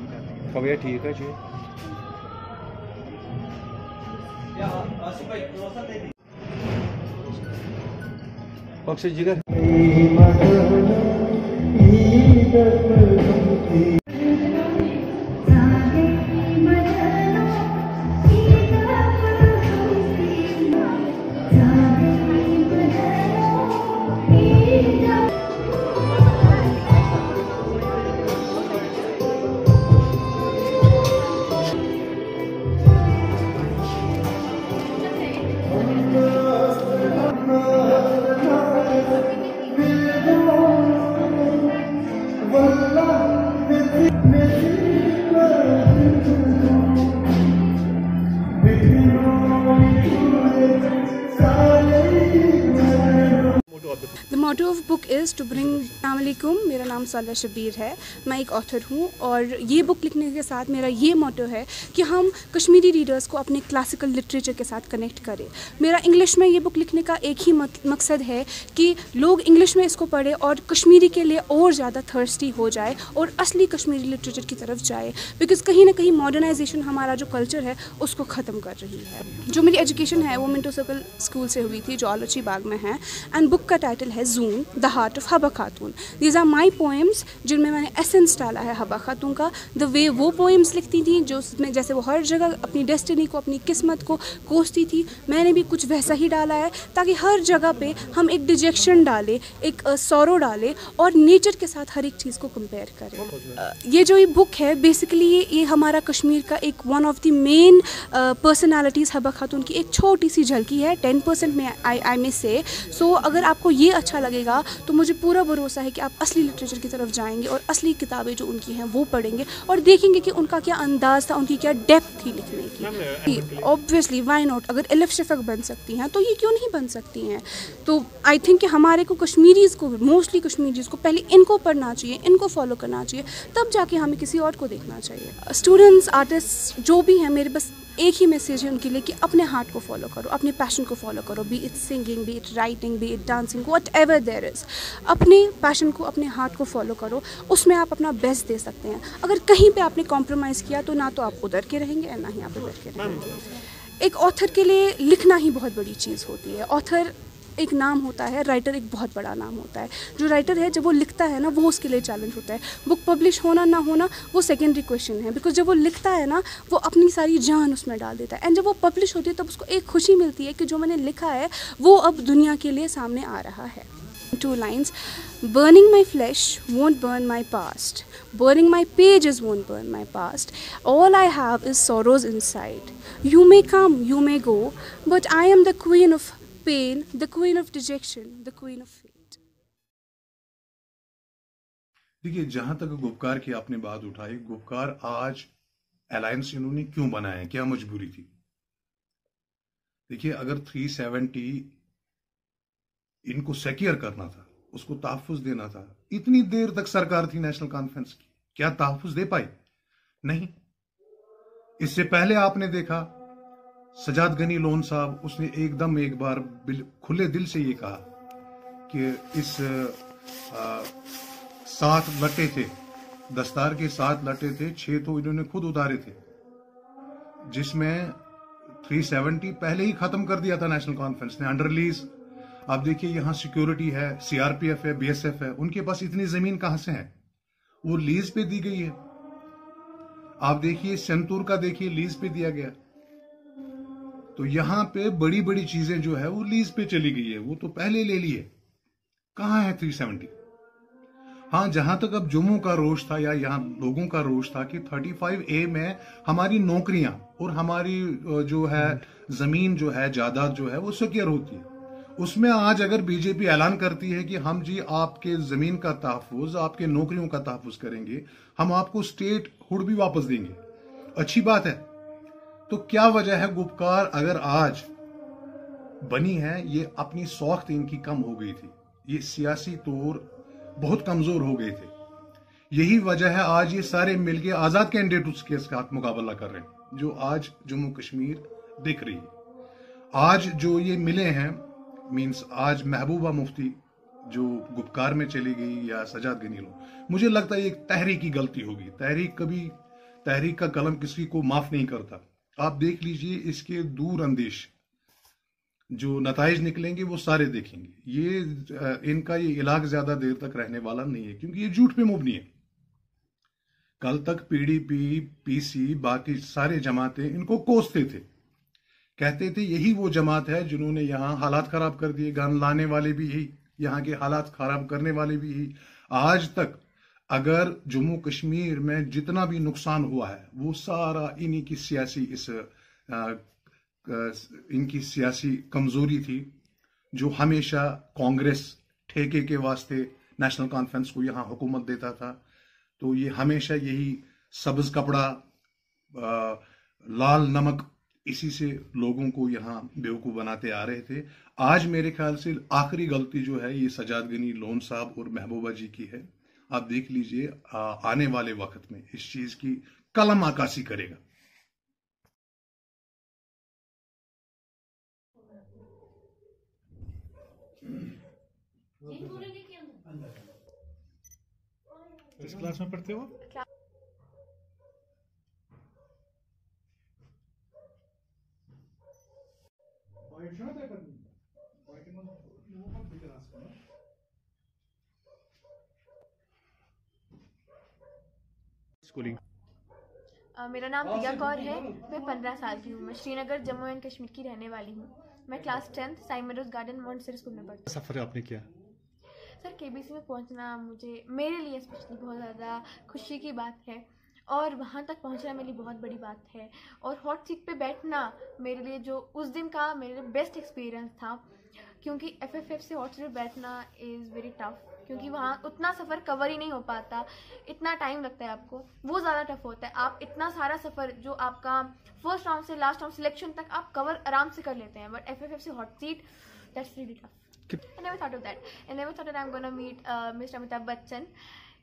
काम कर रहे हैं। खबर ठीक है जी। पक्ष जिगर The motto of book is to bring अस्सलामुअलैकुम, मेरा नाम साला शबीर है, मैं एक ऑथर हूँ और ये बुक लिखने के साथ मेरा ये मोटो है कि हम कश्मीरी रीडर्स को अपने क्लासिकल लिटरेचर के साथ कनेक्ट करें। मेरा इंग्लिश में ये बुक लिखने का एक ही मकसद है कि लोग इंग्लिश में इसको पढ़ें और कश्मीरी के लिए और ज़्यादा थर्स्टी हो जाए और असली कश्मीरी लिटरेचर की तरफ जाए, बिकॉज कहीं ना कहीं मॉडर्नाइजेशन हमारा जो कल्चर है उसको ख़त्म कर रही है। जो मेरी एजुकेशन है वो मिंटो सर्कल स्कूल से हुई थी जो आलोची बाग में है, एंड बुक का टाइटल है जून द हार्ट ऑफ हबा खातून। दीज आर माई पोएम्स जिनमें मैंने एसेंस डाला है हबा खातून का, द वे वो पोएम्स लिखती थी जो उसमें जैसे वो हर जगह अपनी डेस्टिनी को, अपनी किस्मत को कोसती थी, मैंने भी कुछ वैसा ही डाला है ताकि हर जगह पे हम एक डिजेक्शन डालें, एक सौरो डालें और नेचर के साथ हर एक चीज़ को कंपेयर करें। ये जो ये बुक है बेसिकली ये हमारा कश्मीर का एक one of the main personalities हबा खातून की एक छोटी सी झलकी है, 10% में आई में से। सो अगर आपको ये अच्छा लगेगा तो मुझे पूरा भरोसा है कि आप असली लिटरेचर की तरफ जाएंगे और असली किताबें जो उनकी हैं वो पढ़ेंगे और देखेंगे कि उनका क्या अंदाज़ था, उनकी क्या डेप्थ थी लिखने की। ऑब्वियसली वाई नॉट, अगर एलिफ शफक बन सकती हैं तो ये क्यों नहीं बन सकती हैं। तो आई थिंक कि हमारे को कश्मीरीज़ को, मोस्टली कश्मीरीज़ को पहले इनको पढ़ना चाहिए, इनको फॉलो करना चाहिए, तब जाके हमें किसी और को देखना चाहिए। स्टूडेंट्स, आर्टिस्ट जो भी हैं, मेरे बस एक ही मैसेज है उनके लिए कि अपने हार्ट को फॉलो करो, अपने पैशन को फॉलो करो, be it singing, be it writing, be it dancing, whatever there is. अपने पैशन को, अपने हार्ट को फॉलो करो, उसमें आप अपना बेस्ट दे सकते हैं। अगर कहीं पे आपने कॉम्प्रोमाइज़ किया तो ना तो आप उधर के रहेंगे और ना ही आप उधर के रहेंगे। एक ऑथर के लिए लिखना ही बहुत बड़ी चीज़ होती है। ऑथर एक नाम होता है, राइटर एक बहुत बड़ा नाम होता है। जो राइटर है जब वो लिखता है ना वो उसके लिए चैलेंज होता है। बुक पब्लिश होना ना होना वो सेकेंडरी क्वेश्चन है, बिकॉज जब वो लिखता है ना वो अपनी सारी जान उसमें डाल देता है, एंड जब वो पब्लिश होती है तब उसको एक खुशी मिलती है कि जो मैंने लिखा है वो अब दुनिया के लिए सामने आ रहा है। 2 lines. Burning my flesh won't burn my past. Burning my pages won't burn my past. All I have is sorrows inside. You may come, you may go, but I am the queen of pain, the queen of dejection, the queen of fate. देखिए, जहां तक गुपकार की आपने बात उठाई, गुपकार आज alliance इन्होंने क्यों बनाया है, क्या मजबूरी थी? देखिए, अगर 370 इनको सेक्योर करना था, उसको तहफ़्फ़ुज़ देना था, इतनी देर तक सरकार थी नेशनल कॉन्फ्रेंस की, क्या तहफ़्फ़ुज़ दे पाई? नहीं। इससे पहले आपने देखा सजाद गनी लोन साहब, उसने एकदम एक बार खुले दिल से ये कहा कि इस 7 लटे थे, दस्तार के 7 लटे थे, 6 तो इन्होंने खुद उतारे थे, जिसमें 370 पहले ही खत्म कर दिया था नेशनल कॉन्फ्रेंस ने अंडर लीज। आप देखिए, यहां सिक्योरिटी है, सीआरपीएफ है, बीएसएफ है, उनके पास इतनी जमीन कहां से है? वो लीज पे दी गई है। आप देखिए सेंतूर का, देखिए लीज पे दिया गया। तो यहां पे बड़ी बड़ी चीजें जो है वो लीज पे चली गई है, वो तो पहले ले ली है। कहां है 370? हाँ, जहां तक अब जम्मू का रोष था या यहाँ लोगों का रोष था कि 35A में हमारी नौकरियां और हमारी जो है जमीन जो है, जायदाद जो है वो सिक्योर होती है, उसमें आज अगर बीजेपी ऐलान करती है कि हम जी आपके जमीन का तहफ़्फ़ुज़, आपके नौकरियों का तहफ़्फ़ुज़ करेंगे, हम आपको स्टेट हुड भी वापस देंगे, अच्छी बात है। तो क्या वजह है गुपकार अगर आज बनी है? ये अपनी सौख्त इनकी कम हो गई थी, ये सियासी तौर बहुत कमजोर हो गए थे। यही वजह है आज ये सारे मिलके आजाद कैंडिडेट्स के साथ मुकाबला कर रहे हैं, जो आज जम्मू कश्मीर दिख रही है। आज जो ये मिले हैं, मींस आज महबूबा मुफ्ती जो गुपकार में चली गई या सजाद गनी लो, मुझे लगता है एक तहरीक की गलती होगी। तहरीक कभी तहरीक का कलम किसी को माफ नहीं करता। आप देख लीजिए, इसके दूर अंदेश जो नताइज निकलेंगे वो सारे देखेंगे। इनका ये इलाज ज्यादा देर तक रहने वाला नहीं है, क्योंकि ये झूठ पे मुबनी है। कल तक पीडीपी, पीसी, बाकी सारे जमातें इनको कोसते थे, कहते थे यही वो जमात है जिन्होंने यहाँ हालात खराब कर दिए, गन लाने वाले भी यही, यहाँ के हालात खराब करने वाले भी यही। आज तक अगर जम्मू कश्मीर में जितना भी नुकसान हुआ है वो सारा इन्हीं की इनकी सियासी कमजोरी थी, जो हमेशा कांग्रेस ठेके के वास्ते नेशनल कॉन्फ्रेंस को यहाँ हुकूमत देता था। तो ये हमेशा यही सब्ज कपड़ा, लाल नमक, इसी से लोगों को यहाँ बेवकूफ बनाते आ रहे थे। आज मेरे ख्याल से आखिरी गलती जो है ये सजाद गनी लोन साहब और महबूबा जी की है। आप देख लीजिए, आने वाले वक्त में इस चीज की कलम आकाशी करेगा। किस क्लास में पढ़ते हो? स्कूलिंग। मेरा नाम प्रिया कौर है। मैं 15 साल की हूँ। मैं श्रीनगर जम्मू एंड कश्मीर की रहने वाली हूँ। मैं क्लास 10th साइंट मेरोज गार्डन मॉन्टेसरी स्कूल में पढ़ती हूँ। सफर आपने किया? सर, केबीसी में पहुँचना मेरे लिए स्पेशली बहुत ज़्यादा खुशी की बात है, और वहाँ तक पहुँचना मेरे लिए बहुत बड़ी बात है। और हॉट सीट पे बैठना मेरे लिए जो उस दिन का मेरे लिए बेस्ट एक्सपीरियंस था, क्योंकि FFF से हॉट सीट पे बैठना इज़ वेरी टफ, क्योंकि वहाँ उतना सफ़र कवर ही नहीं हो पाता, इतना टाइम लगता है आपको, वो ज़्यादा टफ होता है। आप इतना सारा सफ़र जो आपका फर्स्ट राउंड से लास्ट राउंड सिलेक्शन तक आप कवर आराम से कर लेते हैं, बट FFF से hot seat, that's really tough. I never thought of that. I never thought that I'm gonna meet Mr. Amitabh Bachchan,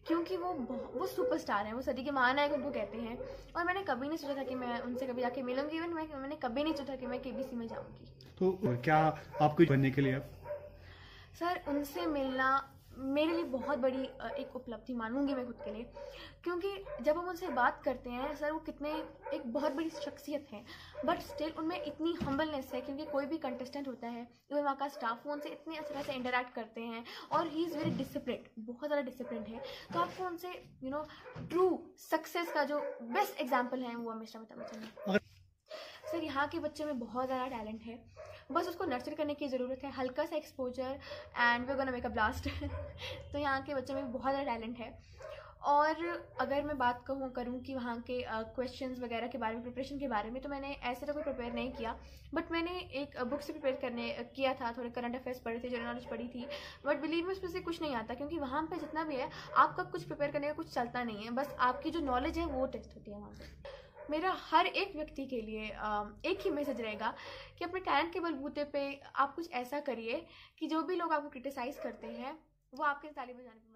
क्योंकि वो सुपरस्टार हैं, वो सदी के महानायक उनको कहते हैं। और मैंने कभी नहीं सोचा था कि मैं उनसे कभी जाके मिलूंगी। इवन मैंने कभी नहीं सोचा कि मैं KBC में जाऊंगी। तो क्या आपको बनने के लिए अब? सर, उनसे मिलना मेरे लिए बहुत बड़ी एक उपलब्धि मानूंगी मैं खुद के लिए, क्योंकि जब हम उनसे बात करते हैं सर, वो कितने एक बहुत बड़ी शख्सियत है, बट स्टिल उनमें इतनी हम्बलनेस है, क्योंकि कोई भी कंटेस्टेंट होता है, इवन वहाँ का स्टाफ, वो उनसे इतनी अच्छी तरह से इंटरेक्ट करते हैं, और ही इज़ वेरी डिसिप्लिन्ड, बहुत ज़्यादा डिसिप्लिन्ड है। तो आपको उनसे ट्रू सक्सेस का जो बेस्ट एग्जाम्पल है वो मिस्टर अमिताभ बच्चन है। सर, यहाँ के बच्चे में बहुत ज़्यादा टैलेंट है, बस उसको नर्चर करने की ज़रूरत है, हल्का सा exposure and we gonna make a blast. तो यहाँ के बच्चे में बहुत ज़्यादा टैलेंट है। और अगर मैं बात करूँ कि वहाँ के क्वेश्चंस वगैरह के बारे में, प्रिपरेशन के बारे में, तो मैंने ऐसे तो कोई प्रिपेयर नहीं किया, बट मैंने एक बुक से प्रिपेयर किया था, थोड़े करंट अफेयर्स पढ़े थे, जनरल नॉलेज पढ़ी थी, बट बिलीव में उसमें से कुछ नहीं आता, क्योंकि वहाँ पे जितना भी है आपका कुछ प्रिपेयर करने का कुछ चलता नहीं है, बस आपकी जो नॉलेज है वो टेस्ट होती है वहाँ पर। मेरा हर एक व्यक्ति के लिए एक ही मैसेज रहेगा कि अपने टैलेंट के बलबूते पे आप कुछ ऐसा करिए कि जो भी लोग आपको क्रिटिसाइज़ करते हैं वो आपके ताली बजाने